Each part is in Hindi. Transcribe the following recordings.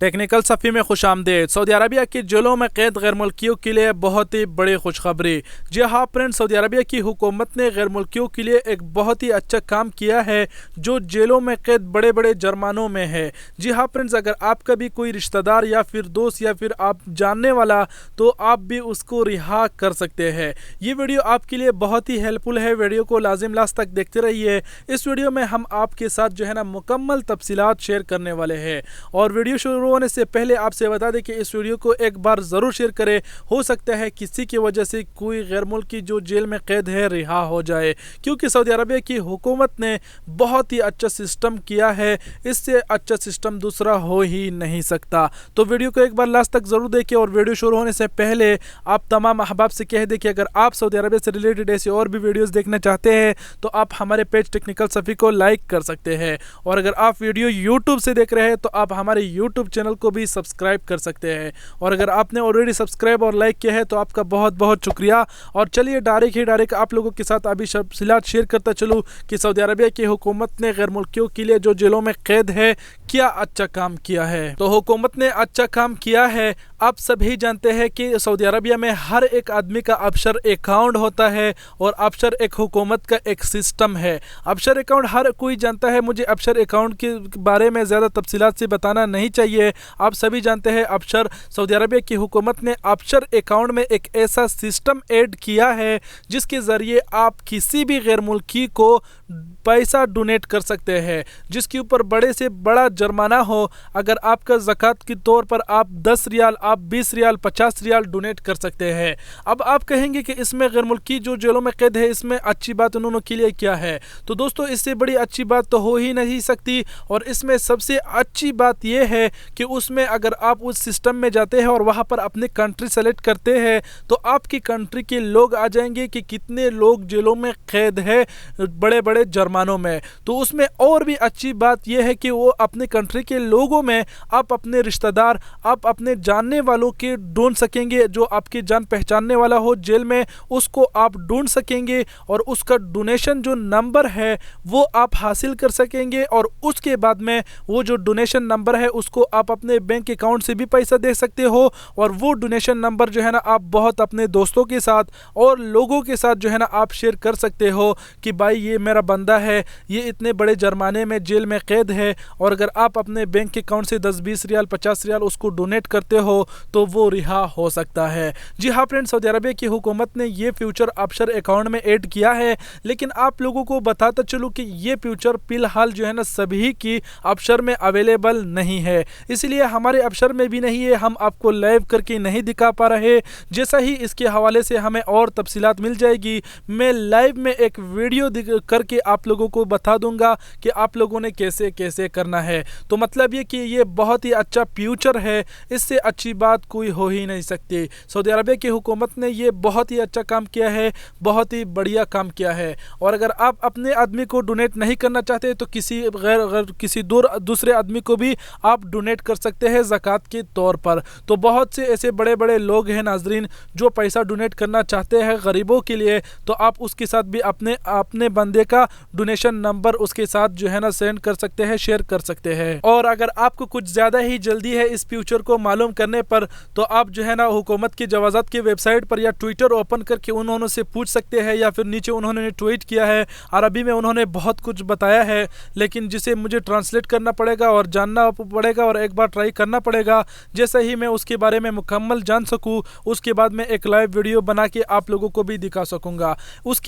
टेक्निकल सफ़ी में खुशामदीद। सऊदी अरबिया की जेलों में कैद गैर मुल्कियों के लिए बहुत ही बड़ी खुशखबरी। जी हाँ फ्रेंड्स, सऊदी अरबिया की हुकूमत ने गैर मुल्कियों के लिए एक बहुत ही अच्छा काम किया है जो जेलों में कैद बड़े बड़े जुर्मानों में है। जी हाँ फ्रेंड्स, अगर आपका भी कोई रिश्तेदार या फिर दोस्त या फिर आप जानने वाला, तो आप भी उसको रिहा कर सकते हैं। ये वीडियो आपके लिए बहुत ही हेल्पफुल है। वीडियो को लाजिम लास्ट तक देखते रहिए। इस वीडियो में हम आपके साथ जो है ना मुकम्मल तफसीलात शेयर करने वाले हैं। और वीडियो शुरू होने से पहले आपसे बता दें कि इस वीडियो को एक बार ज़रूर शेयर करें। हो सकता है किसी की वजह से कोई गैर मुल्की जो जेल में कैद है रिहा हो जाए, क्योंकि सऊदी अरबिया की हुकूमत ने बहुत ही अच्छा सिस्टम किया है। इससे अच्छा सिस्टम दूसरा हो ही नहीं सकता। तो वीडियो को एक बार लास्ट तक ज़रूर देखें। और वीडियो शुरू होने से पहले आप तमाम अहबाब से कह दें कि अगर आप सऊदी अरबिया से रिलेटेड ऐसी और भी वीडियोज़ देखना चाहते हैं तो आप हमारे पेज टेक्निकल सफ़ी को लाइक कर सकते हैं। और अगर आप वीडियो यूट्यूब से देख रहे हैं तो आप हमारे यूट्यूब चैनल को भी सब्सक्राइब कर सकते हैं। और अगर आपने ऑलरेडी सब्सक्राइब और लाइक किया है तो आपका बहुत बहुत शुक्रिया। और चलिए डायरेक्ट आप लोगों के साथ अभी तफसीलात शेयर करता चलूँ कि सऊदी अरबिया की हुकूमत ने गैर मुल्कियों के लिए जो जेलों में कैद है क्या अच्छा काम किया है। तो हुकूमत ने अच्छा काम किया है। आप सभी जानते हैं कि सऊदी अरबिया में हर एक आदमी का अफशर अकाउंट होता है और अफशर एक हुकूमत का एक सिस्टम है। अफशर अकाउंट हर कोई जानता है। मुझे अफशर अकाउंट के बारे में ज़्यादा तफसीलात से बताना नहीं चाहिए। आप सभी जानते हैं अफशर, सऊदी अरबिया की हुकूमत ने अफशर अकाउंट में एक ऐसा सिस्टम ऐड किया है जिसके ज़रिए आप किसी भी गैर मुल्की को पैसा डोनेट कर सकते हैं, जिसके ऊपर बड़े से बड़ा जुर्माना हो। अगर आपका ज़कात के तौर पर आप 10 रियाल, आप 20 रियाल, 50 रियाल डोनेट कर सकते हैं। अब आप कहेंगे कि इसमें गैर मुल्की जो जेलों में कैद है इसमें अच्छी बात उन्होंने के लिए क्या है। तो दोस्तों, इससे बड़ी अच्छी बात तो हो ही नहीं सकती। और इसमें सबसे अच्छी बात यह है कि उसमें अगर आप उस सिस्टम में जाते हैं और वहाँ पर अपनी कंट्री सेलेक्ट करते हैं तो आपकी कंट्री के लोग आ जाएंगे कि कितने लोग जेलों में कैद है बड़े बड़े जुर्मानों में। तो उसमें और भी अच्छी बात यह है कि वो अपने कंट्री के लोगों में आप अपने रिश्तेदार, आप अपने जानने वालों के ढूंढ सकेंगे। जो आपके जान पहचानने वाला हो जेल में उसको आप ढूंढ सकेंगे और उसका डोनेशन जो नंबर है वो आप हासिल कर सकेंगे। और उसके बाद में वो जो डोनेशन नंबर है उसको आप अपने बैंक अकाउंट से भी पैसा दे सकते हो। और वो डोनेशन नंबर जो है ना आप बहुत अपने दोस्तों के साथ और लोगों के साथ जो है ना आप शेयर कर सकते हो कि भाई ये मेरा बंदा है, ये इतने बड़े जुर्माने में जेल में कैद है। और अगर आप अपने बैंक अकाउंट से 10-20 रियाल, 50 रियाल उसको डोनेट करते हो तो वो रिहा हो सकता है। जी हाँ फ्रेंड्स, सऊदी अरबिया की हुकूमत ने ये फ्यूचर अफशर अकाउंट में ऐड किया है। लेकिन आप लोगों को बताता चलूँ कि ये फ्यूचर फिलहाल जो है ना सभी की अफशर में अवेलेबल नहीं है, इसलिए हमारे अफशर में भी नहीं है। हम आपको लाइव करके नहीं दिखा पा रहे। जैसा ही इसके हवाले से हमें और तफसीलात मिल जाएगी, मैं लाइव में एक वीडियो करके आप लोगों को बता दूंगा कि आप लोगों ने कैसे कैसे करना है। तो मतलब ये कि ये बहुत ही अच्छा फ्यूचर है, इससे अच्छी बात कोई हो ही नहीं सकती। सऊदी अरबिया की हुकूमत ने ये बहुत ही अच्छा काम किया है, बहुत ही बढ़िया काम किया है। और अगर आप अपने आदमी को डोनेट नहीं करना चाहते तो किसी दूसरे आदमी को भी आप डोनेट कर सकते हैं ज़कात के तौर पर। तो बहुत से ऐसे बड़े बड़े लोग हैं नाजरीन जो पैसा डोनेट करना चाहते हैं गरीबों के लिए, तो आप उसके साथ भी अपने बंदे का डोनेशन नंबर उसके साथ जो है ना सेंड कर सकते हैं, शेयर कर सकते हैं। और अगर आपको कुछ ज़्यादा ही जल्दी है इस फ्यूचर को मालूम करने पर तो आप जो है ना हुकूमत की जवाज़ात की वेबसाइट पर या ट्विटर ओपन करके उन्होंने से पूछ सकते हैं, या फिर नीचे उन्होंने ट्वीट किया है। अरबी में उन्होंने बहुत कुछ बताया है लेकिन जिसे मुझे ट्रांसलेट करना पड़ेगा और जानना पड़ेगा और एक बार ट्राई करना पड़ेगा। जैसे ही मैं उसके बारे में मुकम्मल जान सकूं उसके बाद मैं एक लाइव वीडियो बना के आप लोगों को भी दिखा सकूंगा।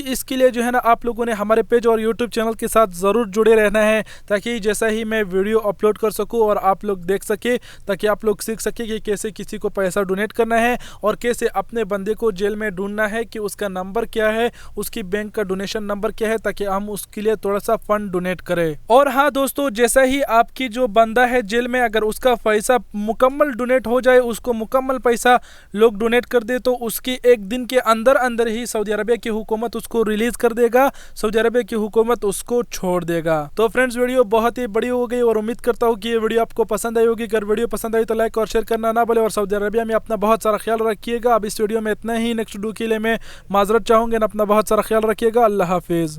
इसके लिए जो है ना आप लोगों ने हमारे पेज और यूट्यूब चैनल के साथ ज़रूर जुड़े रहना है, ताकि जैसा ही मैं वीडियो अपलोड कर सकूं और आप लोग देख सके, ताकि आप लोग सीख सके कि कैसे किसी को पैसा डोनेट करना है और कैसे अपने बंदे को जेल में ढूंढना है कि उसका नंबर क्या है, उसकी बैंक का डोनेशन नंबर क्या है, ताकि हम उसके लिए थोड़ा सा फंड डोनेट करें। और हाँ दोस्तों, जैसा ही आपकी जो बंदा है जेल में अगर उसका पैसा मुकम्मल डोनेट हो जाए, उसको मुकम्मल पैसा लोग डोनेट कर दे तो उसकी एक दिन के अंदर अंदर ही सऊदी अरबिया की हुकूमत उसको रिलीज कर देगा, सऊदी अरबिया की हुकूमत उसको छोड़ देगा। तो फ्रेंड्स, वीडियो बहुत ही बड़ी हो गई और उम्मीद करता हूँ कि ये वीडियो आपको पसंद आई होगी। अगर वीडियो पसंद आई तो लाइक और शेयर करना ना भूलें। और सऊदी अरबिया में अपना बहुत सारा ख्याल रखिएगा। अब इस वीडियो में इतना ही। नेक्स्ट वीडियो के लिए मैं माजरत चाहूँगा, अपना बहुत सारा ख्याल रखिएगा। अल्लाह हाफिज़।